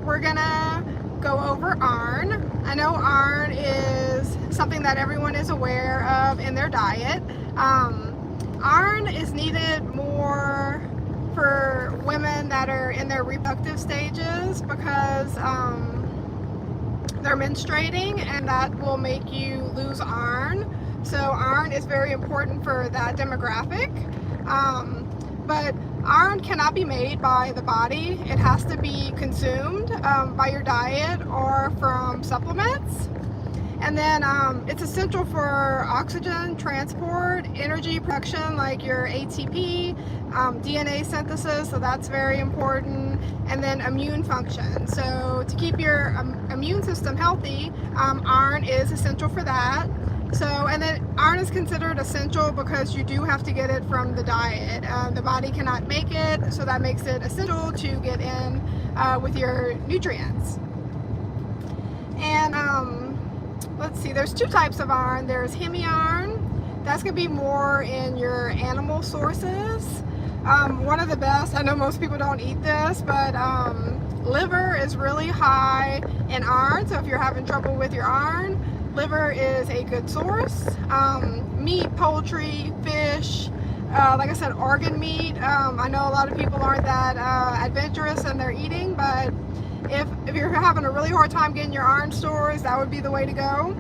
we're gonna go over iron. I know iron is something that everyone is aware of in their diet. Iron is needed more for women that are in their reproductive stages because they're menstruating, and that will make you lose iron. So iron is very important for that demographic. But iron cannot be made by the body. It has to be consumed by your diet or from supplements. And then it's essential for oxygen transport, energy production like your ATP, DNA synthesis, so that's very important, and then immune function. So to keep your immune system healthy, iron is essential for that. So, and then iron is considered essential because you do have to get it from the diet. The body cannot make it, so that makes it essential to get in with your nutrients. And let's see, there's two types of iron. There's hemi-iron. That's going to be more in your animal sources. One of the best, I know most people don't eat this, but liver is really high in iron. So if you're having trouble with your iron, liver is a good source. Meat, poultry, fish, like I said, organ meat. I know a lot of people aren't that adventurous in their eating, but if you're having a really hard time getting your iron stores, that would be the way to go.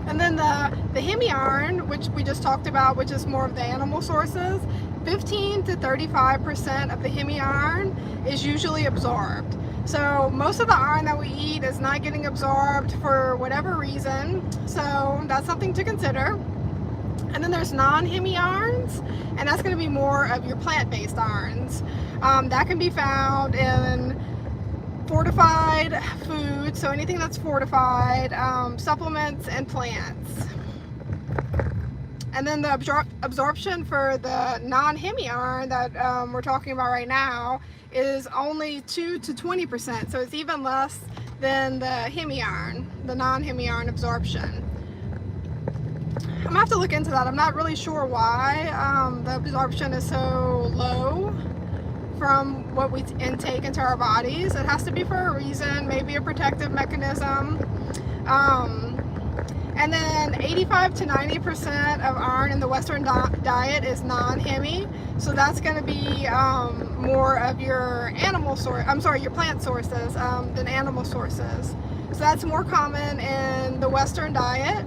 And then the hemi-iron, which we just talked about, which is more of the animal sources, 15 to 35% of the hemi-iron is usually absorbed. So most of the iron that we eat is not getting absorbed for whatever reason. So that's something to consider. And then there's non-hemi-irons, and that's going to be more of your plant-based irons. That can be found in fortified food, so anything that's fortified, supplements, and plants. And then the absorption for the non-hemi-iron that we're talking about right now is only 2 to 20%, so it's even less than the hemi-iron, the non-hemi-iron absorption. I'm gonna have to look into that. I'm not really sure why the absorption is so low from what we intake into our bodies. It has to be for a reason, maybe a protective mechanism. And then 85 to 90% of iron in the Western diet is non-hemi, so that's going to be more of your your plant sources than animal sources. So that's more common in the Western diet.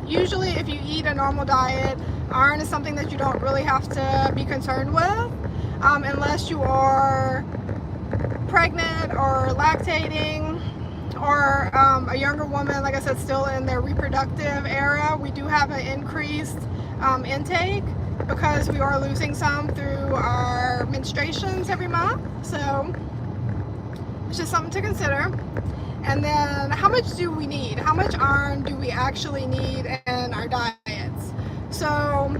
Usually, if you eat a normal diet, iron is something that you don't really have to be concerned with, unless you are pregnant or lactating, or a younger woman, like I said, still in their reproductive era. We do have an increased intake because we are losing some through our menstruations every month. So it's just something to consider. And then how much do we need? How much iron do we actually need in our diets? So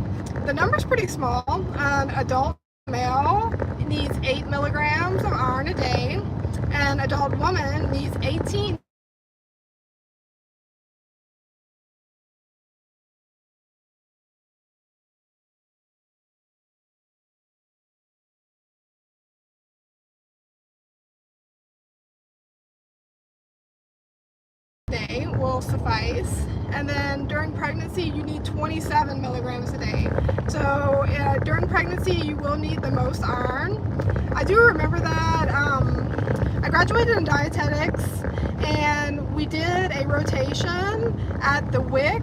the number's pretty small. An adult male needs 8 milligrams of iron a day. An adult woman needs 18 day will suffice. And then during pregnancy you need 27 milligrams a day. So during pregnancy you will need the most iron. I do remember that I graduated in dietetics, and we did a rotation at the WIC,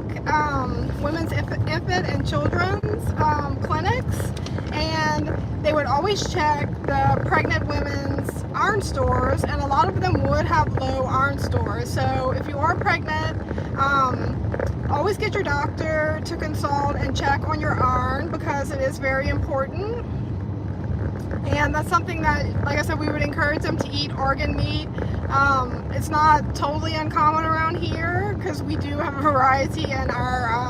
Women's Infant and Children's clinics, and they would always check the pregnant women's iron stores, and a lot of them would have low iron stores. So if you are pregnant, always get your doctor to consult and check on your iron, because it is very important. And that's something that, like I said, we would encourage them to eat organ meat. It's not totally uncommon around here because we do have a variety in our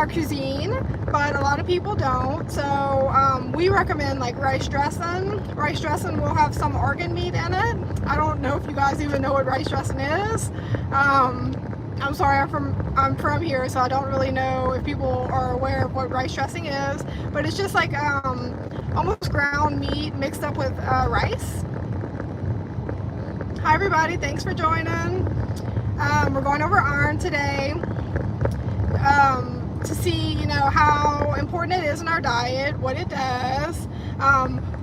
cuisine, but a lot of people don't. So we recommend like rice dressing. Rice dressing will have some organ meat in it. I don't know if you guys even know what rice dressing is. I'm sorry, I'm from here, so I don't really know if people are aware of what rice dressing is, but it's just like almost ground meat mixed up with rice. Hi everybody, thanks for joining. We're going over iron today to see, how important it is in our diet, what it does,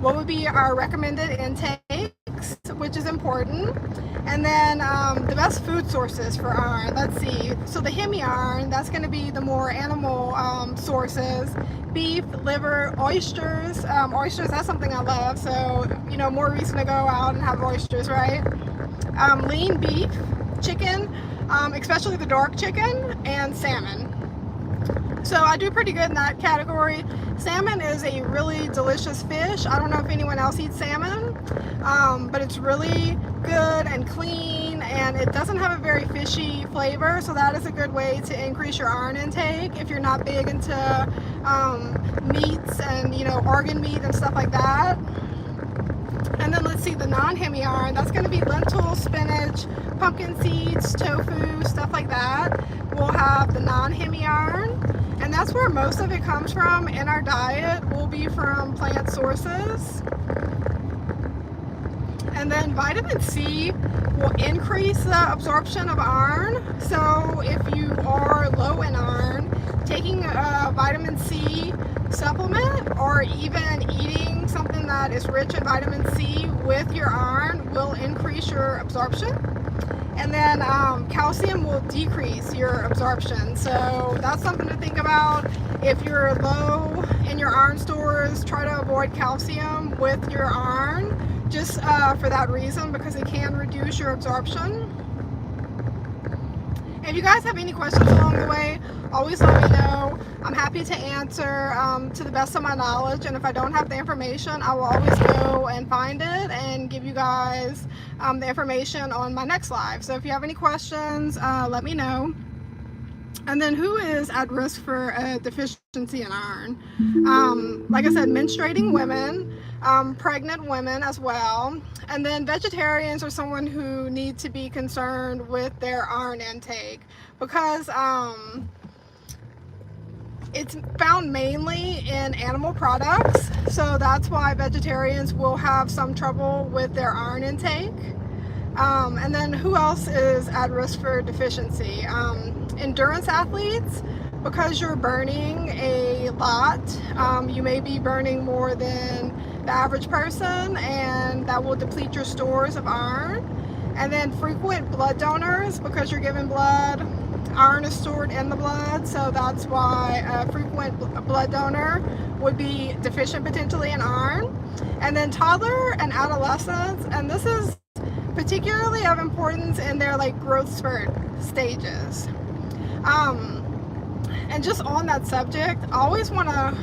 what would be our recommended intakes, which is important, and then the best food sources for iron. Let's see. So the hemi-iron, that's going to be the more animal sources. Beef, liver, oysters. Oysters, that's something I love, so more reason to go out and have oysters, right? Lean beef, chicken, especially the dark chicken, and salmon. So I do pretty good in that category. Salmon is a really delicious fish. I don't know if anyone else eats salmon, but it's really good and clean, and it doesn't have a very fishy flavor, so that is a good way to increase your iron intake if you're not big into meats and organ meat and stuff like that. And then let's see, the non-hemi-iron, that's going to be lentils, spinach, pumpkin seeds, tofu, stuff like that. We'll have the non-hemi-iron, and that's where most of it comes from in our diet, will be from plant sources. And then vitamin C will increase the absorption of iron. So if you are low in iron, taking a vitamin C supplement or even eating something that is rich in vitamin C with your iron will increase your absorption. And then calcium will decrease your absorption. So that's something to think about. If you're low in your iron stores, try to avoid calcium with your iron, just for that reason, because it can reduce your absorption. If you guys have any questions along the way, always let me know. I'm happy to answer to the best of my knowledge, and if I don't have the information, I will always go and find it and give you guys the information on my next live. So if you have any questions, let me know. And then who is at risk for a deficiency in iron? Like I said, menstruating women, pregnant women as well, and then vegetarians are someone who need to be concerned with their iron intake, because it's found mainly in animal products, so that's why vegetarians will have some trouble with their iron intake. And then who else is at risk for deficiency? Endurance athletes, because you're burning a lot. You may be burning more than the average person, and that will deplete your stores of iron. And then frequent blood donors, because you're giving blood, iron is stored in the blood, so that's why a frequent blood donor would be deficient potentially in iron. And then toddler and adolescents, and this is particularly of importance in their growth spurt stages. And just on that subject, I always want to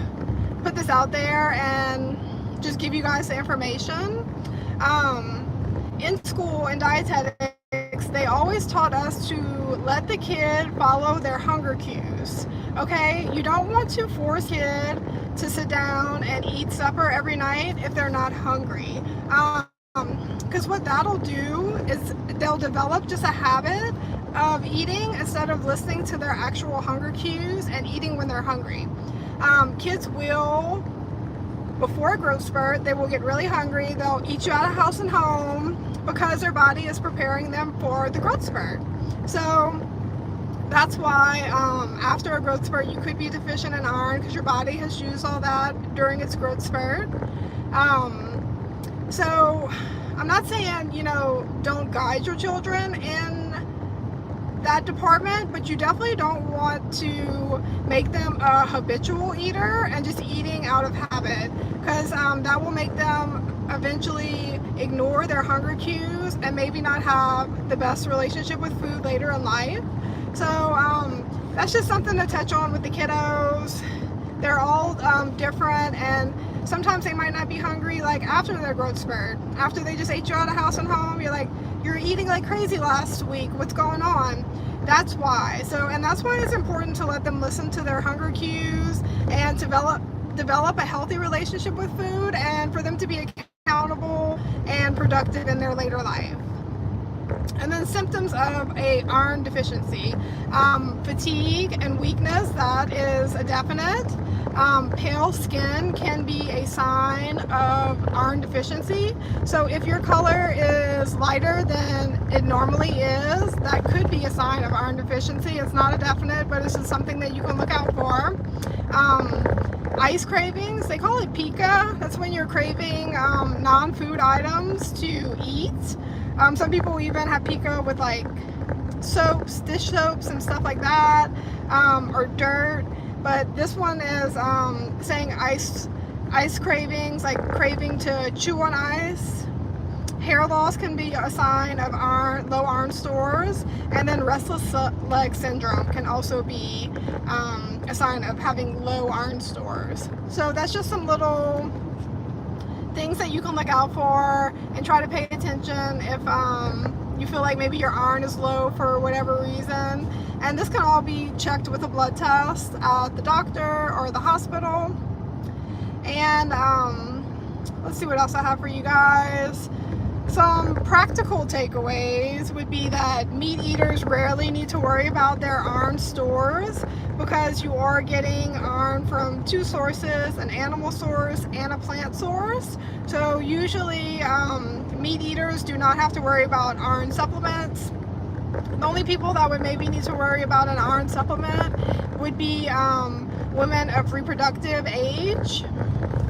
put this out there and just give you guys the information. In school, in dietetics, they always taught us to let the kid follow their hunger cues. Okay, you don't want to force kid to sit down and eat supper every night if they're not hungry. Because what that'll do is they'll develop just a habit of eating instead of listening to their actual hunger cues and eating when they're hungry. Kids will, before a growth spurt, they will get really hungry. They'll eat you out of house and home because their body is preparing them for the growth spurt. So that's why after a growth spurt you could be deficient in iron, because your body has used all that during its growth spurt. So I'm not saying, don't guide your children in that department, but you definitely don't want to make them a habitual eater and just eating out of habit, because that will make them eventually ignore their hunger cues and maybe not have the best relationship with food later in life. So that's just something to touch on with the kiddos. They're all different, and sometimes they might not be hungry after their growth spurt. After they just ate you out of house and home, you're eating like crazy last week, what's going on? That's why. And that's why it's important to let them listen to their hunger cues and develop a healthy relationship with food, and for them to be accountable and productive in their later life. And then symptoms of a iron deficiency. Fatigue and weakness, that is a definite. Pale skin can be a sign of iron deficiency. So if your color is lighter than it normally is, that could be a sign of iron deficiency. It's not a definite, but it's just something that you can look out for. Ice cravings, they call it pica. That's when you're craving non-food items to eat. Some people even have pica with like soaps, dish soaps and stuff like that, or dirt. But this one is saying ice cravings, like craving to chew on ice. Hair loss can be a sign of low iron stores, and then restless leg syndrome can also be a sign of having low iron stores. So that's just some little things that you can look out for and try to pay attention if you feel like maybe your iron is low for whatever reason. And this can all be checked with a blood test at the doctor or the hospital. And let's see what else I have for you guys. Some practical takeaways would be that meat eaters rarely need to worry about their iron stores because you are getting iron from two sources, an animal source and a plant source. So usually meat eaters do not have to worry about iron supplements. The only people that would maybe need to worry about an iron supplement would be women of reproductive age,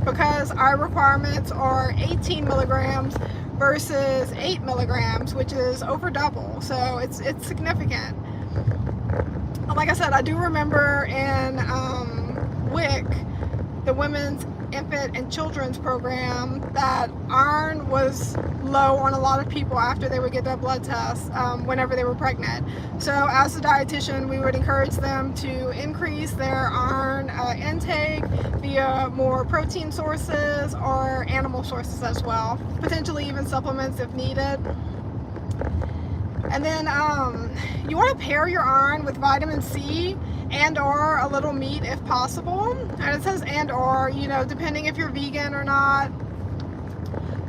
because our requirements are 18 milligrams versus 8 milligrams, which is over double. So it's significant. Like I said, I do remember in WIC, the Women's Infant and Children's Program, that iron was low on a lot of people after they would get their blood tests whenever they were pregnant. So as a dietitian, we would encourage them to increase their iron intake via more protein sources or animal sources as well, potentially even supplements if needed. And then you want to pair your iron with vitamin C and or a little meat if possible. And it says and or, you know, depending if you're vegan or not.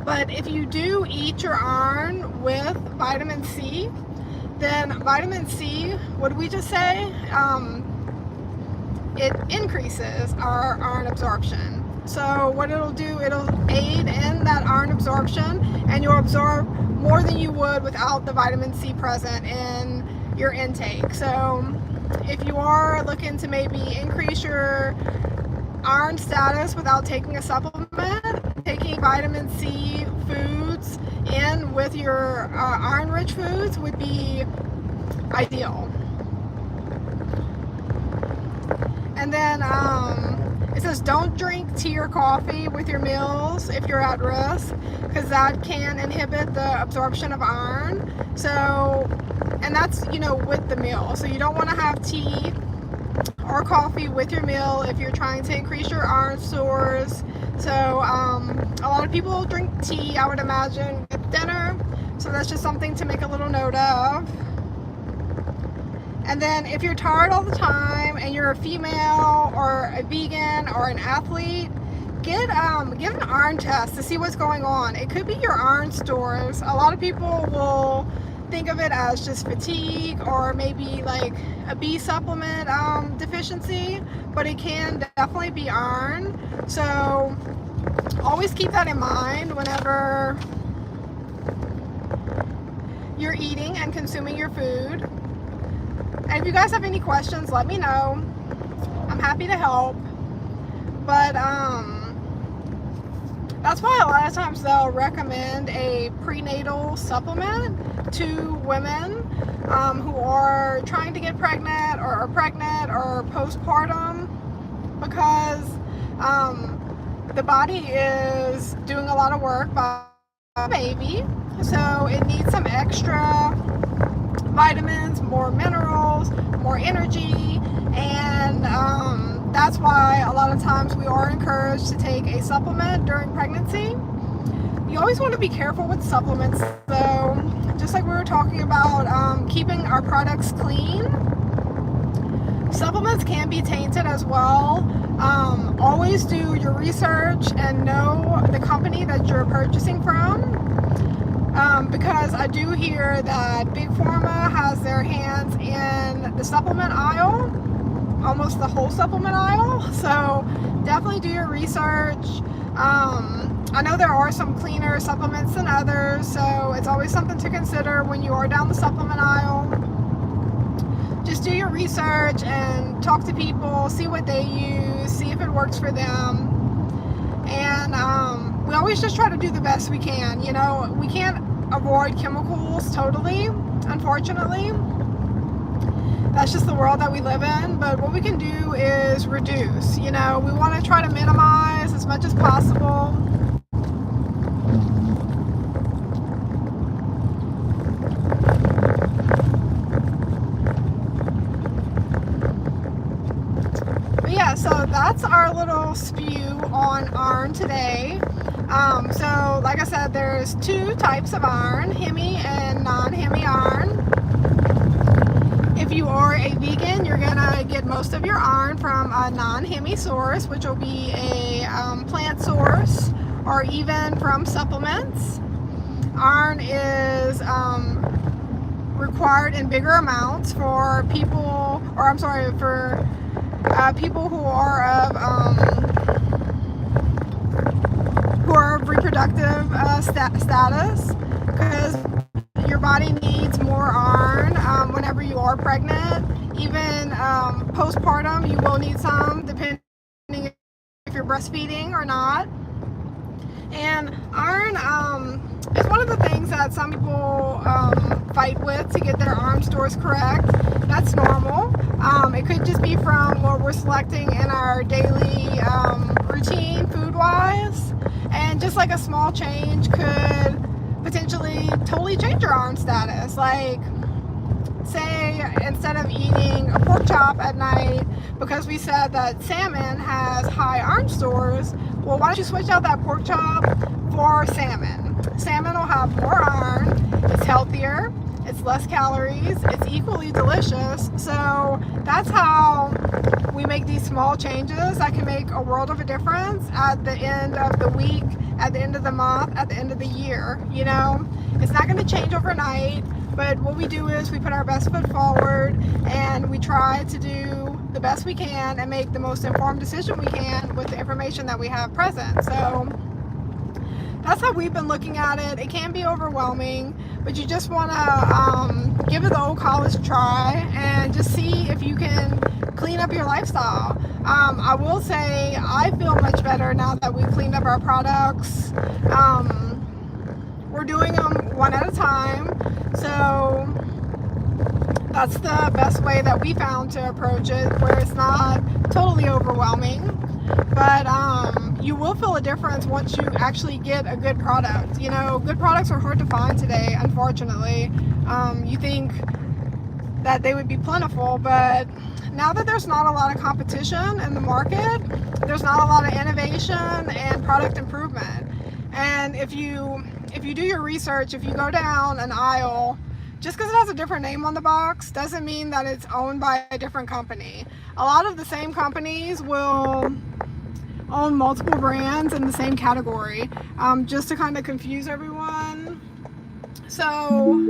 But if you do eat your iron with vitamin C, then vitamin C, what did we just say? It increases our iron absorption. So what it'll do, it'll aid in that iron absorption, and you'll absorb more than you would without the vitamin C present in your intake. So if you are looking to maybe increase your iron status without taking a supplement, taking vitamin C foods in with your iron-rich foods would be ideal. And then it says don't drink tea or coffee with your meals if you're at risk, because that can inhibit the absorption of iron. So, and that's, you know, with the meal. So you don't want to have tea or coffee with your meal if you're trying to increase your iron stores. So a lot of people drink tea, I would imagine, with dinner. So that's just something to make a little note of. And then if you're tired all the time and you're a female or a vegan or an athlete, get an iron test to see what's going on. It could be your iron stores. A lot of people will think of it as just fatigue or maybe like a B supplement deficiency, but it can definitely be iron. So always keep that in mind whenever you're eating and consuming your food. And if you guys have any questions, let me know. I'm happy to help. But that's why a lot of times they'll recommend a prenatal supplement to women who are trying to get pregnant or are pregnant or postpartum, because the body is doing a lot of work by the baby. So it needs some extra vitamins, more minerals, more energy, and that's why a lot of times we are encouraged to take a supplement during pregnancy. You always want to be careful with supplements, so just like we were talking about keeping our products clean, supplements can be tainted as well. Always do your research and know the company that you're purchasing from. Because I do hear that Big Pharma has their hands in the supplement aisle, almost the whole supplement aisle. So definitely do your research. I know there are some cleaner supplements than others, so it's always something to consider when you are down the supplement aisle. Just do your research and talk to people, see what they use, see if it works for them. And we always just try to do the best we can. You know, we can't avoid chemicals totally, unfortunately. That's just the world that we live in. But what we can do is reduce. You know, we want to try to minimize as much as possible. Yeah, so that's our little spew on iron today. So like I said, there's two types of iron, hemi and non-hemi iron. If you are a vegan, you're gonna get most of your iron from a non-hemi source, which will be a plant source or even from supplements. Iron is required in bigger amounts for people, or I'm sorry, for people who are of reproductive status, because your body needs more iron whenever you are pregnant. Even postpartum, you will need some, depending if you're breastfeeding or not. And iron is one of the things that some people fight with to get their iron stores correct. That's normal. It could just be from what we're selecting in our daily routine food-wise. And just like a small change could potentially totally change your iron status. Like, say, instead of eating a pork chop at night, because we said that salmon has high iron stores, well, why don't you switch out that pork chop for salmon? Salmon will have more iron, it's healthier, it's less calories, it's equally delicious. So that's how we make these small changes that can make a world of a difference at the end of the week, at the end of the month, at the end of the year. You know, it's not going to change overnight, but what we do is we put our best foot forward and we try to do the best we can and make the most informed decision we can with the information that we have present. So that's how we've been looking at it. It can be overwhelming, but you just want to give it the old college try and just see if you can clean up your lifestyle. I will say I feel much better now that we've cleaned up our products. We're doing them one at a time, so that's the best way that we found to approach it, where it's not totally overwhelming. But you will feel a difference once you actually get a good product. You know, good products are hard to find today, unfortunately. You think that they would be plentiful, but now that there's not a lot of competition in the market, there's not a lot of innovation and product improvement. And if you do your research, if you go down an aisle, just because it has a different name on the box doesn't mean that it's owned by a different company. A lot of the same companies will own multiple brands in the same category, just to kind of confuse everyone. So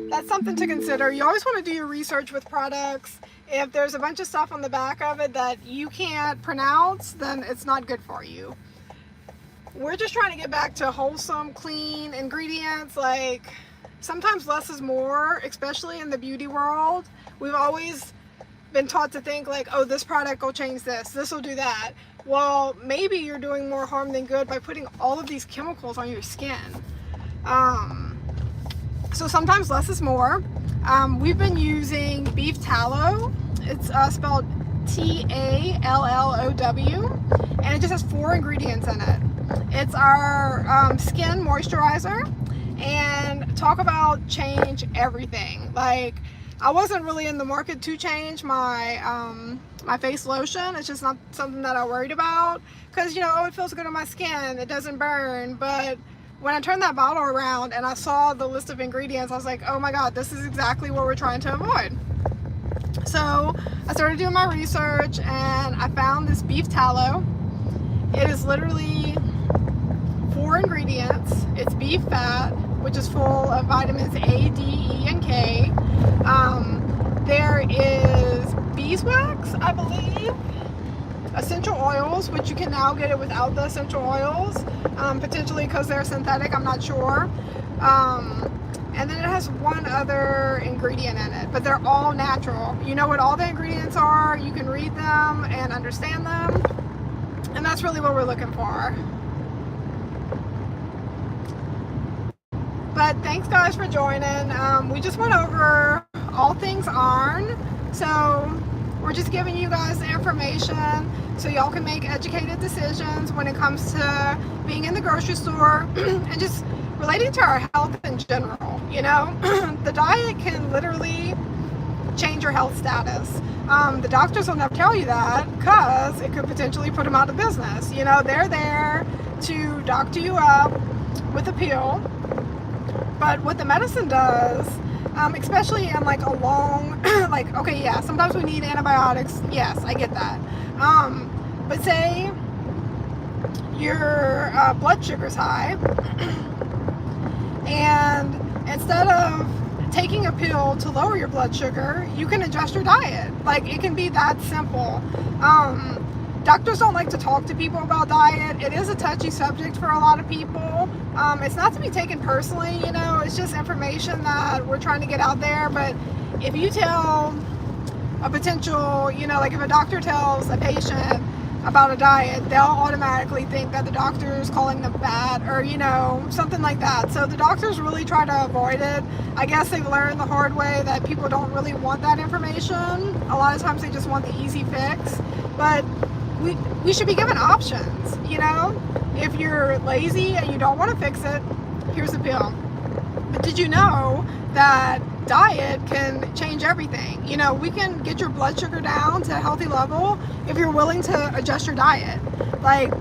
that's something to consider. You always want to do your research with products. If there's a bunch of stuff on the back of it that you can't pronounce, then it's not good for you. We're just trying to get back to wholesome, clean ingredients. Like, sometimes less is more, especially in the beauty world. We've always been taught to think like, oh, this product will change this will do that. Well, maybe you're doing more harm than good by putting all of these chemicals on your skin. So sometimes less is more. We've been using beef tallow. It's spelled Tallow, and it just has 4 ingredients in it. It's our skin moisturizer, and talk about change everything. Like, I wasn't really in the market to change my my face lotion. It's just not something that I worried about, because, you know, oh, it feels good on my skin, it doesn't burn. But when I turned that bottle around and I saw the list of ingredients, I was like, oh my god, this is exactly what we're trying to avoid. So I started doing my research and I found this beef tallow. It is literally 4 ingredients. It's beef fat, which is full of vitamins A, D, E, and K. There is beeswax, I believe, essential oils, which you can now get it without the essential oils, potentially because they're synthetic, I'm not sure. And then it has one other ingredient in it, but they're all natural. You know what all the ingredients are, you can read them and understand them, and that's really what we're looking for. But thanks guys for joining. We just went over all things iron, so we're just giving you guys the information so y'all can make educated decisions when it comes to being in the grocery store and just relating to our health in general. You know, the diet can literally change your health status. The doctors will never tell you that because it could potentially put them out of business. You know, they're there to doctor you up with a pill, but what the medicine does, especially in like a long, like, okay, yeah, sometimes we need antibiotics. Yes, I get that. But say your blood sugar's high, and instead of taking a pill to lower your blood sugar, you can adjust your diet. Like, it can be that simple. Doctors don't like to talk to people about diet. It is a touchy subject for a lot of people. It's not to be taken personally, you know, it's just information that we're trying to get out there. But if you tell a potential, you know, like if a doctor tells a patient about a diet, they'll automatically think that the doctor is calling them fat or, you know, something like that. So the doctors really try to avoid it. I guess they've learned the hard way that people don't really want that information. A lot of times they just want the easy fix. But we should be given options, you know? If you're lazy and you don't want to fix it, here's a pill. But did you know that diet can change everything? You know, we can get your blood sugar down to a healthy level if you're willing to adjust your diet. Like,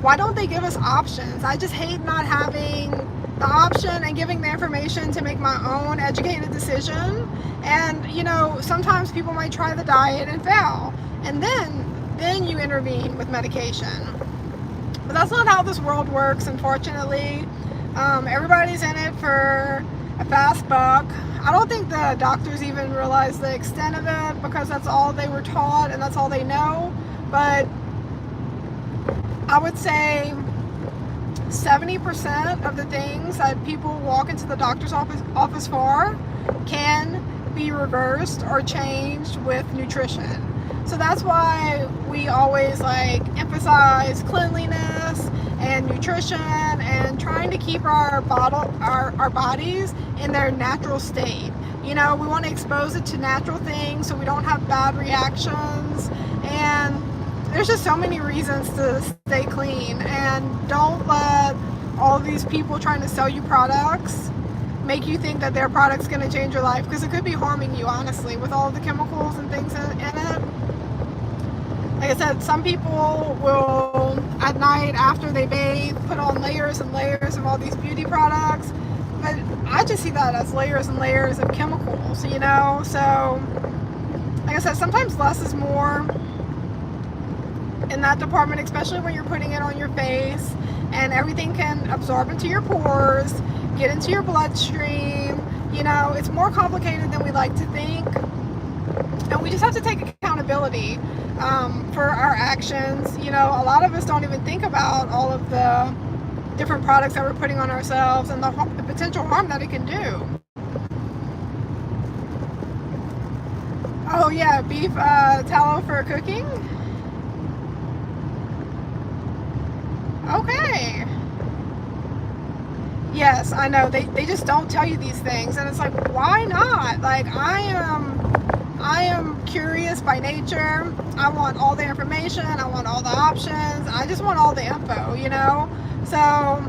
why don't they give us options? I just hate not having the option and giving the information to make my own educated decision. And, you know, sometimes people might try the diet and fail, and then you intervene with medication. But that's not how this world works, unfortunately. Everybody's in it for a fast buck. I don't think the doctors even realize the extent of it because that's all they were taught and that's all they know. But I would say 70% of the things that people walk into the doctor's office for can be reversed or changed with nutrition. So that's why we always like emphasize cleanliness and nutrition and trying to keep our bodies in their natural state. You know, we want to expose it to natural things so we don't have bad reactions. And there's just so many reasons to stay clean, and don't let all these people trying to sell you products make you think that their product's going to change your life, because it could be harming you, honestly, with all of the chemicals and things in it. Like I said, some people will, at night after they bathe, put on layers and layers of all these beauty products. But I just see that as layers and layers of chemicals, you know? So, like I said, sometimes less is more in that department, especially when you're putting it on your face, and everything can absorb into your pores, get into your bloodstream. You know, it's more complicated than we like to think. And we just have to take accountability for our actions. You know, a lot of us don't even think about all of the different products that we're putting on ourselves and the potential harm that it can do. Oh yeah, beef tallow for cooking. Okay. Yes, I know, they just don't tell you these things, and it's like, why not? Like, I am curious by nature. I want all the information, I want all the options, I just want all the info, you know? So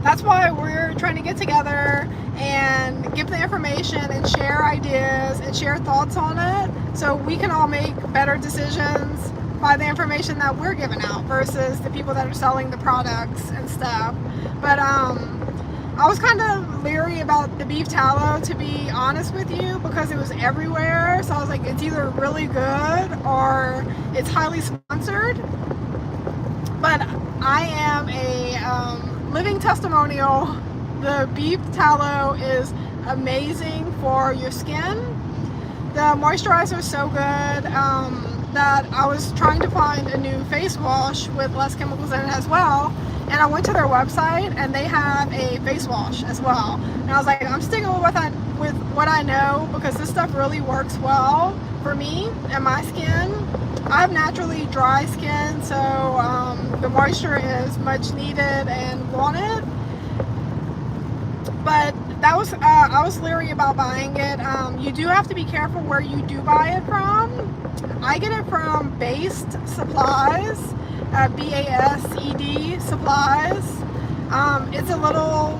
that's why we're trying to get together and give the information and share ideas and share thoughts on it so we can all make better decisions by the information that we're giving out versus the people that are selling the products and stuff. But I was kind of leery about the beef tallow, to be honest with you, because it was everywhere. So I was like, it's either really good or it's highly sponsored. But I am a living testimonial. The beef tallow is amazing for your skin. The moisturizer is so good that I was trying to find a new face wash with less chemicals in it as well, and I went to their website and they have a face wash as well, and I was like, I'm sticking with what I know, because this stuff really works well for me and my skin. I have naturally dry skin, so the moisture is much needed and wanted. But that was I was leery about buying it. You do have to be careful where you do buy it from. I get it from Based Supplies, BASED Supplies. It's a little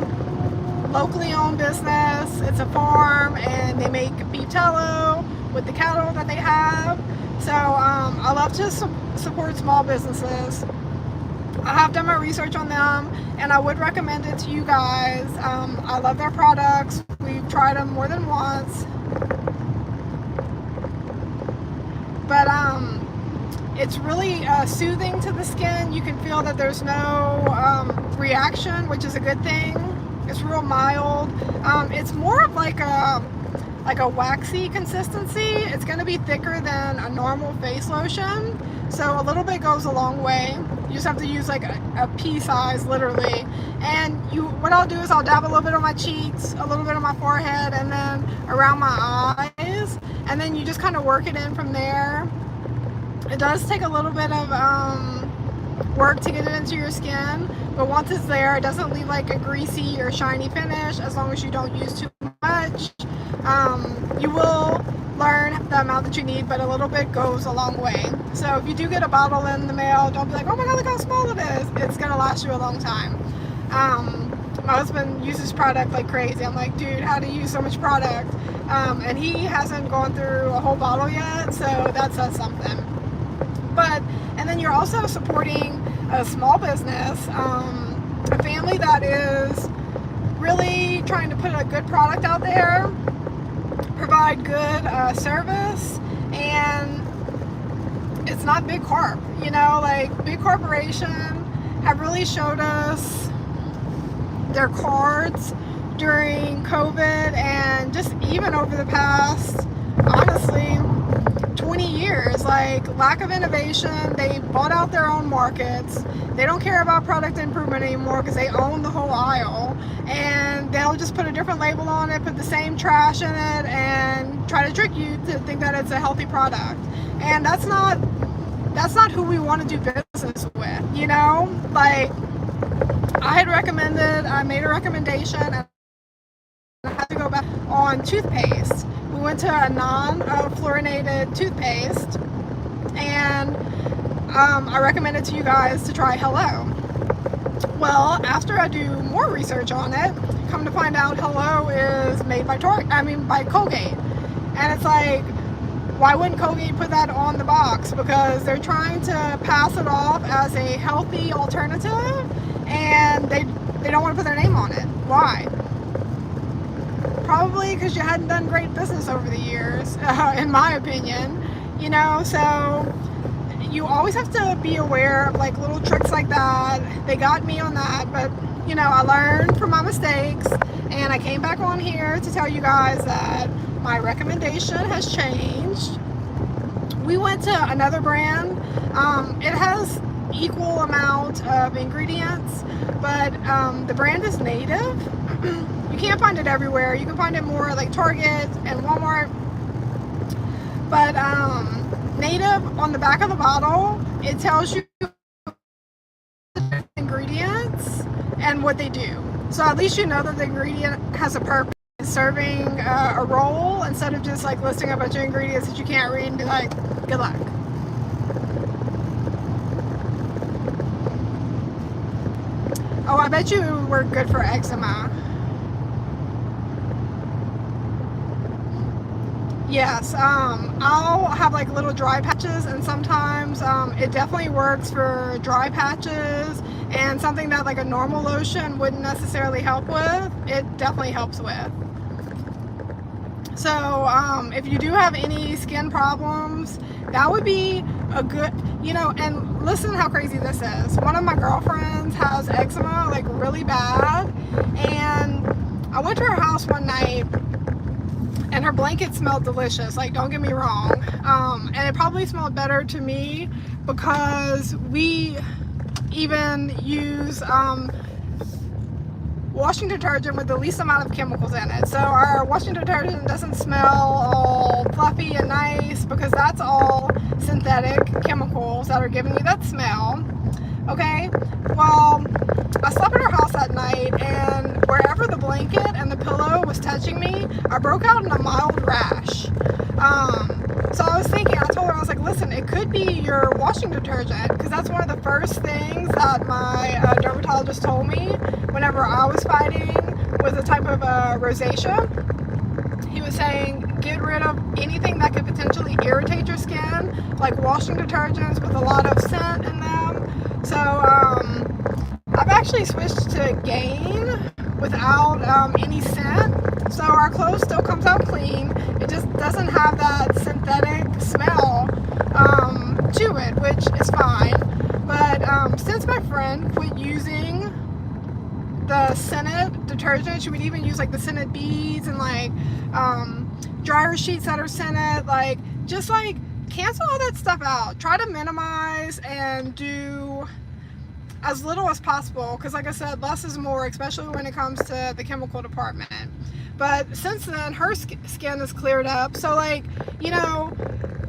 locally owned business. It's a farm, and they make beef tallow with the cattle that they have. So I love to support small businesses. I have done my research on them, and I would recommend it to you guys. I love their products. We've tried them more than once. But it's really soothing to the skin. You can feel that there's no reaction, which is a good thing. It's real mild. It's more of like a waxy consistency. It's going to be thicker than a normal face lotion, so a little bit goes a long way. You just have to use like a pea size, literally. And what I'll do is I'll dab a little bit on my cheeks, a little bit on my forehead, and then around my eyes, and then you just kind of work it in from there. It does take a little bit of work to get it into your skin, but once it's there, it doesn't leave like a greasy or shiny finish as long as you don't use too much. You will learn the amount that you need, but a little bit goes a long way. So if you do get a bottle in the mail, don't be like, oh my god, look how small it is. It's gonna last you a long time. My husband uses product like crazy. I'm like, dude, how do you use so much product? And he hasn't gone through a whole bottle yet, so that says something. And then you're also supporting a small business, a family that is really trying to put a good product out there, provide good service, and it's not big corp. You know, like big corporation have really showed us their cards during COVID, and just even over the past, honestly, 20 years. Like, lack of innovation. They bought out their own markets. They don't care about product improvement anymore because they own the whole aisle, and they'll just put a different label on it, put the same trash in it, and try to trick you to think that it's a healthy product. And that's not who we want to do business with, you know? Like, I made a recommendation, and I had to go back on toothpaste. We went to a non-fluorinated toothpaste, and I recommended to you guys to try Hello. Well, after I do more research on it, come to find out Hello is made by Colgate. And it's like, why wouldn't Colgate put that on the box? Because they're trying to pass it off as a healthy alternative, and they don't want to put their name on it. Why? Probably because you hadn't done great business over the years, in my opinion. You know, so you always have to be aware of like little tricks like that. They got me on that, but you know, I learned from my mistakes, and I came back on here to tell you guys that my recommendation has changed. We went to another brand. It has equal amount of ingredients, but the brand is Native. You can't find it everywhere. You can find it more like Target and Walmart. But Native, on the back of the bottle, it tells you the ingredients and what they do. So at least you know that the ingredient has a purpose, serving a role, instead of just like listing a bunch of ingredients that you can't read and be like, good luck. Oh, I bet you were good for eczema. Yes, I'll have like little dry patches, and sometimes it definitely works for dry patches, and something that like a normal lotion wouldn't necessarily help with, it definitely helps with. So if you do have any skin problems, that would be a good, you know, and listen how crazy this is. One of my girlfriends has eczema, like really bad, and I went to her house one night, and her blanket smelled delicious, like, don't get me wrong. And it probably smelled better to me because we even use washing detergent with the least amount of chemicals in it. So our washing detergent doesn't smell all fluffy and nice because that's all synthetic chemicals that are giving you that smell. Okay, well, I slept in her house that night, and wherever the blanket and the pillow was touching me, I broke out in a mild rash. So I was thinking, I told her, I was like, listen, it could be your washing detergent, because that's one of the first things that my dermatologist told me whenever I was fighting with a type of rosacea. He was saying, get rid of anything that could potentially irritate your skin, like washing detergents with a lot of scent in them. So I've actually switched to Gain without any scent. So our clothes still comes out clean. It just doesn't have that synthetic smell to it, which is fine. But since my friend quit using the scented detergent, she would even use like the scented beads and like dryer sheets that are scented, like just like cancel all that stuff out. Try to minimize and do as little as possible, because like I said, less is more, especially when it comes to the chemical department. But since then, her skin is cleared up, so like, you know,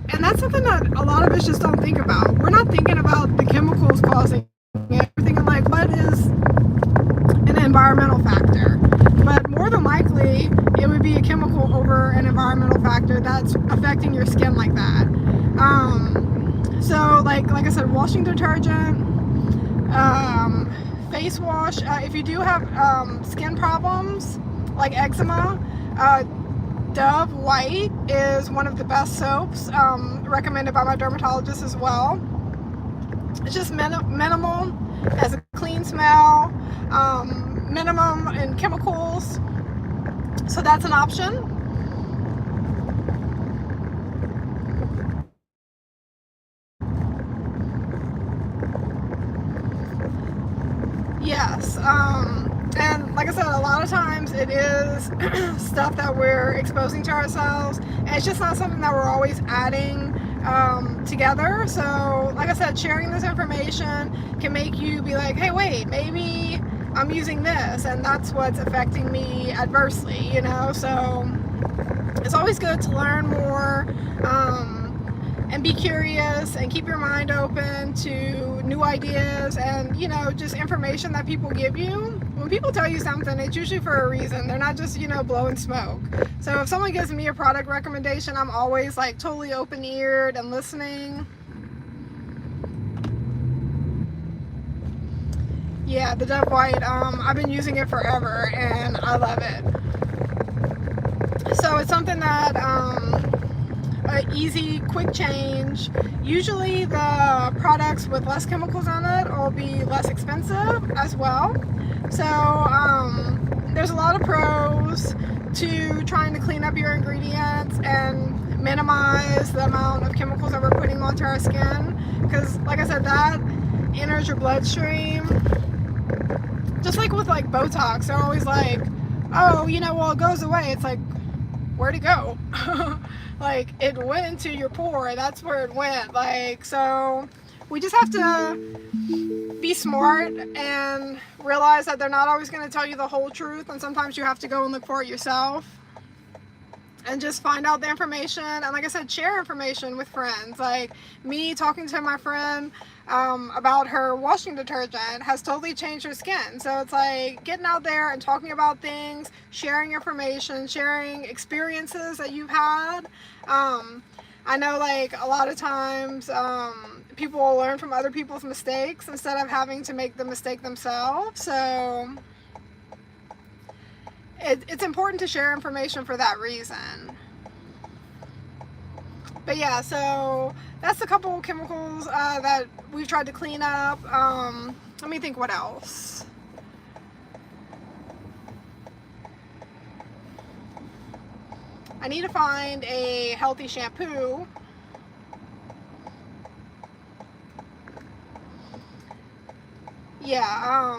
and that's something that a lot of us just don't think about. We're not thinking about the chemicals causing it. We're thinking like, what is an environmental factor? But more than likely, it would be a chemical over an environmental factor that's affecting your skin like that. So like I said, washing detergent, face wash. If you do have skin problems like eczema, Dove White is one of the best soaps, recommended by my dermatologist as well. It's just minimal, has a clean smell, minimum in chemicals, so that's an option. Yes, and like I said, a lot of times it is stuff that we're exposing to ourselves, and it's just not something that we're always adding together. So like I said, sharing this information can make you be like, hey, wait, maybe I'm using this and that's what's affecting me adversely, you know. So it's always good to learn more and be curious and keep your mind open to new ideas and, you know, just information that people give you. When people tell you something, it's usually for a reason. They're not just, you know, blowing smoke. So if someone gives me a product recommendation, I'm always like totally open-eared and listening. Yeah, the Dove White, I've been using it forever and I love it. So it's something that easy, quick change. Usually the products with less chemicals in it will be less expensive as well. So there's a lot of pros to trying to clean up your ingredients and minimize the amount of chemicals that we're putting onto our skin, because like I said, that enters your bloodstream. Just like with like Botox, they're always like, oh, you know, well, it goes away. It's like, where'd it go? Like, it went into your pore, that's where it went. Like, so we just have to be smart and realize that they're not always going to tell you the whole truth, and sometimes you have to go and look for it yourself and just find out the information. And like I said, share information with friends. Like me talking to my friend about her washing detergent has totally changed her skin. So it's like getting out there and talking about things, sharing information, sharing experiences that you've had. I know like a lot of times people will learn from other people's mistakes instead of having to make the mistake themselves. So it's important to share information for that reason. But yeah, so that's a couple of chemicals that we've tried to clean up. Let me think what else. I need to find a healthy shampoo. Yeah,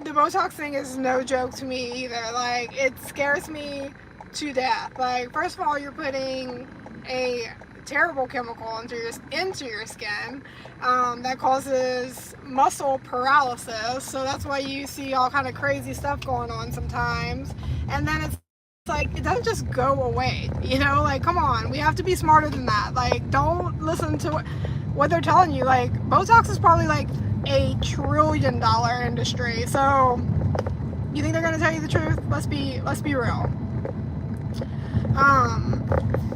the Botox thing is no joke to me either. Like, it scares me to death. Like, first of all, you're putting a terrible chemical into your skin that causes muscle paralysis. So that's why you see all kind of crazy stuff going on sometimes. And then it's like, it doesn't just go away, you know? Like, come on, we have to be smarter than that. Like, don't listen to what they're telling you. Like, Botox is probably like $1 trillion industry. So you think they're gonna tell you the truth? Let's be real.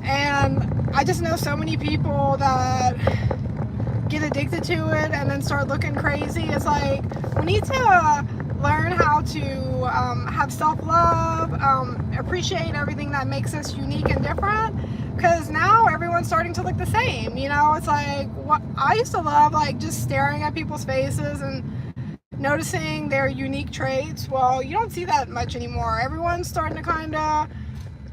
And I just know so many people that get addicted to it and then start looking crazy. It's like, we need to learn how to have self-love, appreciate everything that makes us unique and different, because now everyone's starting to look the same, you know? It's like, what I used to love, like, just staring at people's faces and noticing their unique traits. Well, you don't see that much anymore. Everyone's starting to kind of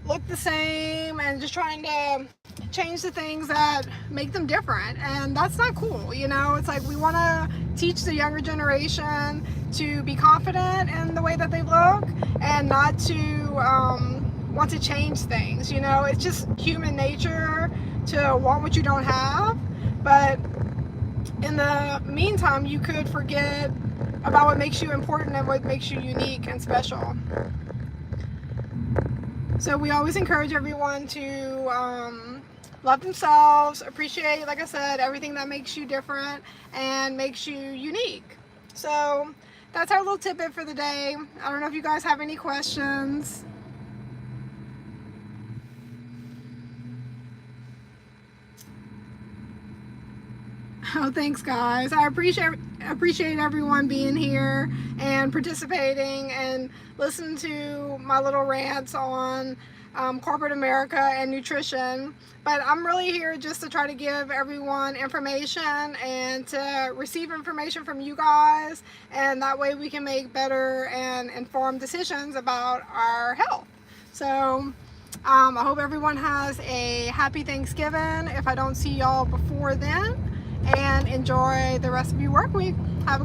look the same and just trying to change the things that make them different, and that's not cool, you know? It's like, we want to teach the younger generation to be confident in the way that they look and not to want to change things, you know? It's just human nature to want what you don't have, but in the meantime, you could forget about what makes you important and what makes you unique and special. So we always encourage everyone to love themselves, appreciate, like I said, everything that makes you different and makes you unique. So that's our little tidbit for the day. I don't know if you guys have any questions. Oh, thanks guys. I appreciate everyone being here and participating and listening to my little rants on corporate America and nutrition. But I'm really here just to try to give everyone information and to receive information from you guys, and that way we can make better and informed decisions about our health. So I hope everyone has a happy Thanksgiving if I don't see y'all before then, and enjoy the rest of your work week. Have a good